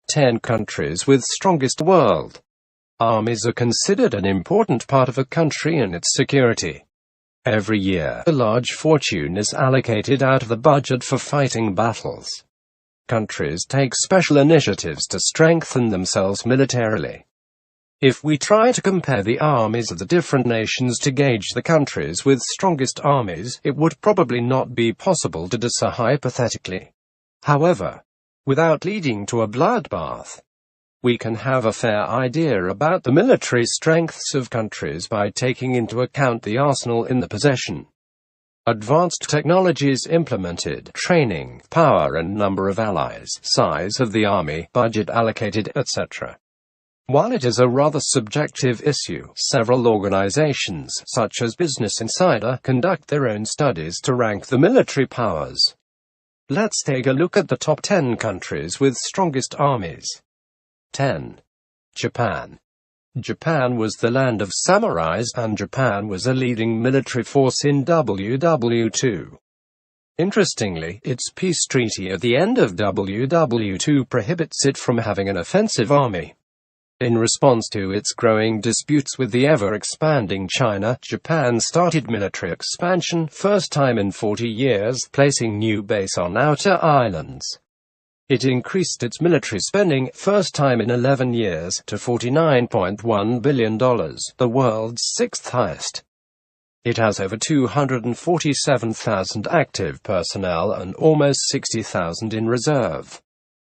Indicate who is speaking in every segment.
Speaker 1: 10 countries with strongest world. Armies are considered an important part of a country and its security. Every year, a large fortune is allocated out of the budget for fighting battles. Countries take special initiatives to strengthen themselves militarily. If we try to compare the armies of the different nations to gauge the countries with strongest armies, it would probably not be possible to do so hypothetically. However, without leading to a bloodbath, we can have a fair idea about the military strengths of countries by taking into account the arsenal in the possession, advanced technologies implemented, training, power and number of allies, size of the army, budget allocated, etc. While it is a rather subjective issue, several organizations, such as Business Insider, conduct their own studies to rank the military powers. Let's take a look at the top 10 countries with strongest armies. 10. Japan. Japan was the land of samurais, and Japan was a leading military force in WW2. Interestingly, its peace treaty at the end of WW2 prohibits it from having an offensive army. In response to its growing disputes with the ever-expanding China, Japan started military expansion, first time in 40 years, placing new base on outer islands. It increased its military spending, first time in 11 years, to $49.1 billion, the world's sixth highest. It has over 247,000 active personnel and almost 60,000 in reserve.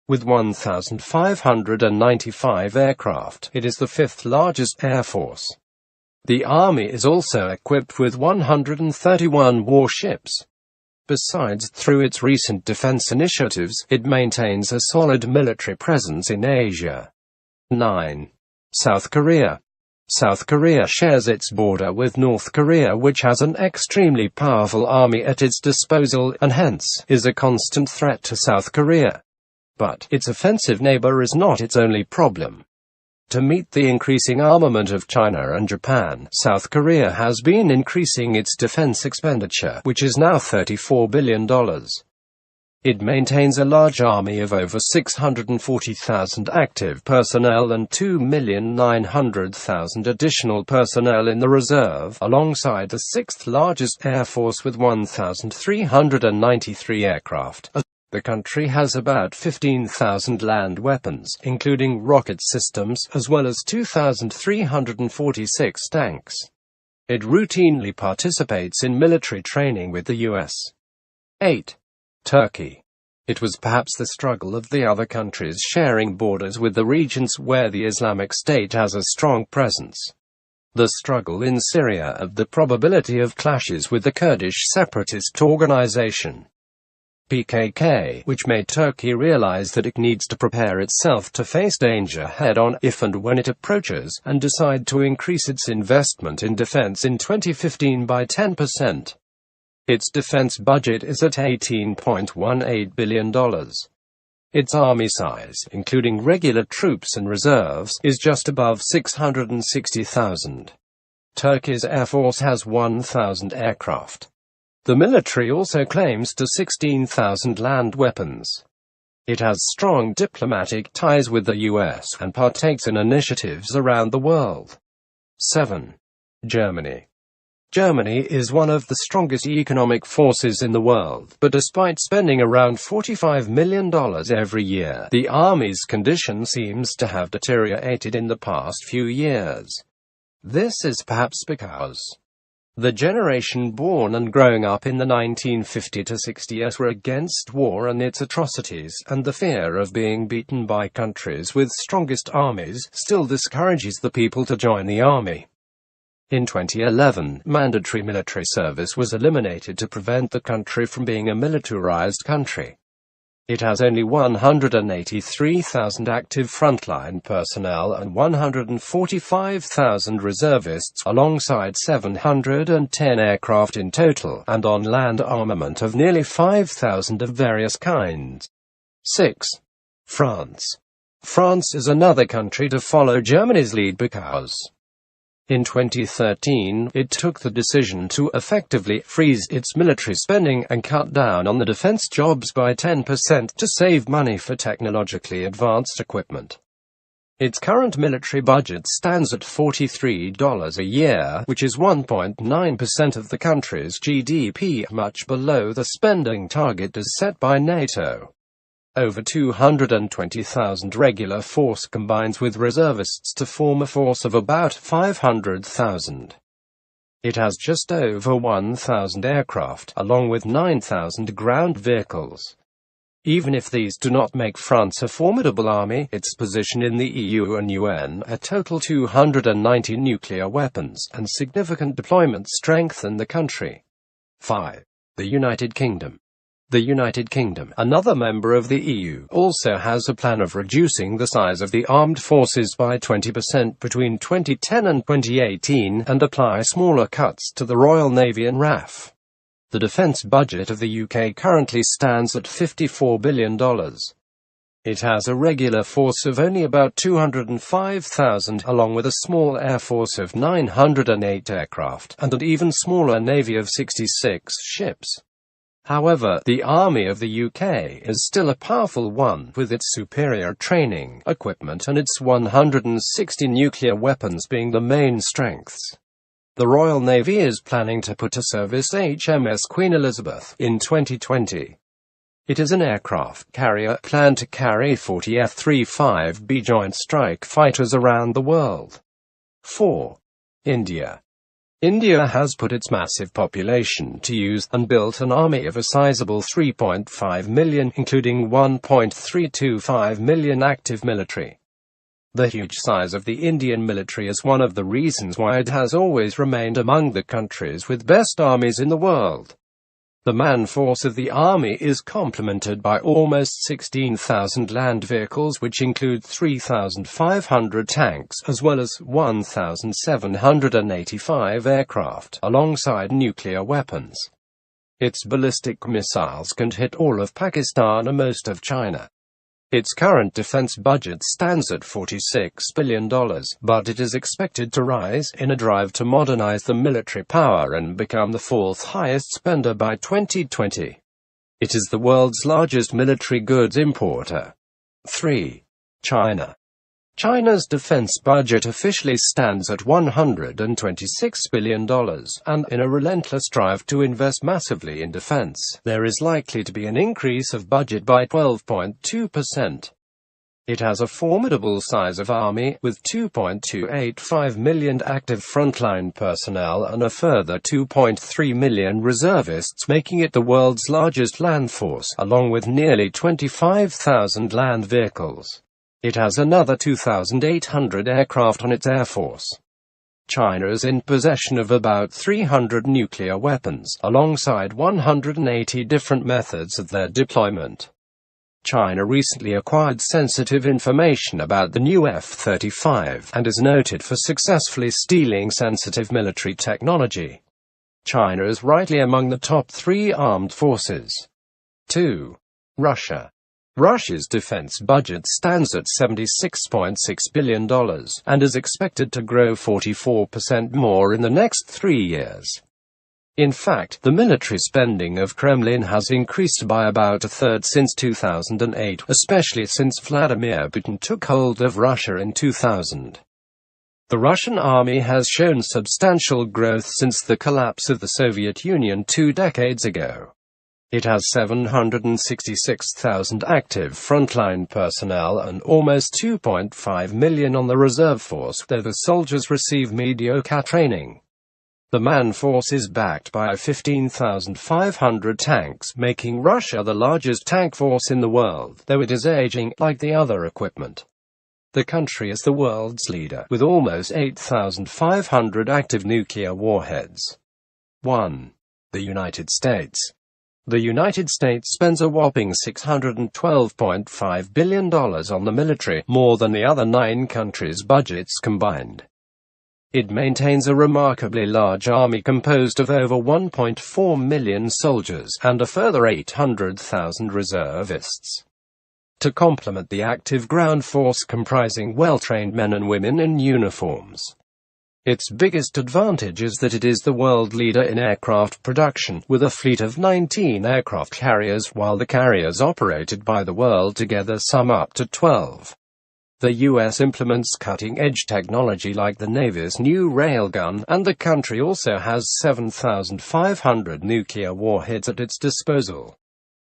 Speaker 1: With 1,595 aircraft, it is the fifth largest air force. The army is also equipped with 131 warships. Besides, through its recent defense initiatives, it maintains a solid military presence in Asia. 9. South Korea. South Korea shares its border with North Korea, which has an extremely powerful army at its disposal, and hence, is a constant threat to South Korea. But, its offensive neighbor is not its only problem. To meet the increasing armament of China and Japan, South Korea has been increasing its defense expenditure, which is now $34 billion. It maintains a large army of over 640,000 active personnel and 2,900,000 additional personnel in the reserve, alongside the sixth largest air force with 1,393 aircraft. The country has about 15,000 land weapons, including rocket systems, as well as 2,346 tanks. It routinely participates in military training with the U.S. 8. Turkey. It was perhaps the struggle of the other countries sharing borders with the regions where the Islamic State has a strong presence. The struggle in Syria and the probability of clashes with the Kurdish separatist organization PKK, which made Turkey realize that it needs to prepare itself to face danger head-on if and when it approaches, and decide to increase its investment in defense in 2015 by 10%. Its defense budget is at $18.18 billion. Its army size, including regular troops and reserves, is just above 660,000. Turkey's air force has 1,000 aircraft. The military also claims to 16,000 land weapons. It has strong diplomatic ties with the U.S. and partakes in initiatives around the world. 7. Germany. Germany is one of the strongest economic forces in the world, but despite spending around $45 million every year, the army's condition seems to have deteriorated in the past few years. This is perhaps because the generation born and growing up in the 1950 to 60 years were against war and its atrocities, and the fear of being beaten by countries with strongest armies still discourages the people to join the army. In 2011, mandatory military service was eliminated to prevent the country from being a militarized country. It has only 183,000 active frontline personnel and 145,000 reservists, alongside 710 aircraft in total, and on-land armament of nearly 5,000 of various kinds. 6. France. France is another country to follow Germany's lead because In 2013, it took the decision to effectively freeze its military spending and cut down on the defense jobs by 10% to save money for technologically advanced equipment. Its current military budget stands at $43 a year, which is 1.9% of the country's GDP, much below the spending target as set by NATO. Over 220,000 regular force combines with reservists to form a force of about 500,000. It has just over 1,000 aircraft, along with 9,000 ground vehicles. Even if these do not make France a formidable army, its position in the EU and UN, a total 290 nuclear weapons, and significant deployment strengthen the country. 5. The United Kingdom. The United Kingdom, another member of the EU, also has a plan of reducing the size of the armed forces by 20% between 2010 and 2018, and apply smaller cuts to the Royal Navy and RAF. The defence budget of the UK currently stands at $54 billion. It has a regular force of only about 205,000, along with a small air force of 908 aircraft, and an even smaller navy of 66 ships. However, the Army of the UK is still a powerful one, with its superior training, equipment and its 160 nuclear weapons being the main strengths. The Royal Navy is planning to put to service HMS Queen Elizabeth in 2020. It is an aircraft carrier planned to carry 40 F-35B Joint Strike Fighters around the world. 4. India. India has put its massive population to use, and built an army of a sizable 3.5 million, including 1.325 million active military. The huge size of the Indian military is one of the reasons why it has always remained among the countries with best armies in the world. The man force of the army is complemented by almost 16,000 land vehicles, which include 3,500 tanks, as well as 1,785 aircraft, alongside nuclear weapons. Its ballistic missiles can hit all of Pakistan and most of China. Its current defense budget stands at $46 billion, but it is expected to rise in a drive to modernize the military power and become the fourth highest spender by 2020. It is the world's largest military goods importer. 3. China. China's defense budget officially stands at $126 billion, and in a relentless drive to invest massively in defense, there is likely to be an increase of budget by 12.2%. It has a formidable size of army, with 2.285 million active frontline personnel and a further 2.3 million reservists, making it the world's largest land force, along with nearly 25,000 land vehicles. It has another 2,800 aircraft on its air force. China is in possession of about 300 nuclear weapons, alongside 180 different methods of their deployment. China recently acquired sensitive information about the new F-35, and is noted for successfully stealing sensitive military technology. China is rightly among the top 3 armed forces. 2. Russia. Russia's defense budget stands at $76.6 billion, and is expected to grow 44% more in the next 3 years. In fact, the military spending of Kremlin has increased by about a third since 2008, especially since Vladimir Putin took hold of Russia in 2000. The Russian army has shown substantial growth since the collapse of the Soviet Union 2 decades ago. It has 766,000 active frontline personnel and almost 2.5 million on the reserve force, though the soldiers receive mediocre training. The man force is backed by 15,500 tanks, making Russia the largest tank force in the world, though it is aging, like the other equipment. The country is the world's leader, with almost 8,500 active nuclear warheads. 1. The United States. The United States spends a whopping $612.5 billion on the military, more than the other 9 countries' budgets combined. It maintains a remarkably large army composed of over 1.4 million soldiers, and a further 800,000 reservists. To complement the active ground force comprising well-trained men and women in uniforms. Its biggest advantage is that it is the world leader in aircraft production, with a fleet of 19 aircraft carriers, while the carriers operated by the world together sum up to 12. The US implements cutting-edge technology like the Navy's new railgun, and the country also has 7,500 nuclear warheads at its disposal.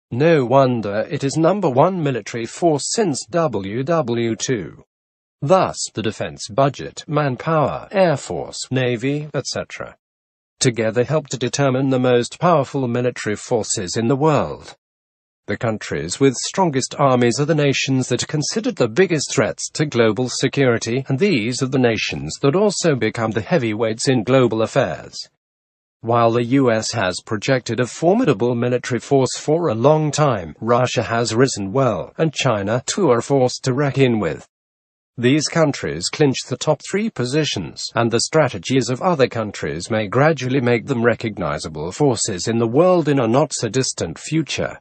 Speaker 1: No wonder it is #1 military force since WW II. Thus, the defense budget, manpower, Air Force, Navy, etc. together help to determine the most powerful military forces in the world. The countries with strongest armies are the nations that are considered the biggest threats to global security, and these are the nations that also become the heavyweights in global affairs. While the US has projected a formidable military force for a long time, Russia has risen well, and China, too, are forced to reckon with. These countries clinch the top 3 positions, and the strategies of other countries may gradually make them recognizable forces in the world in a not-so-distant future.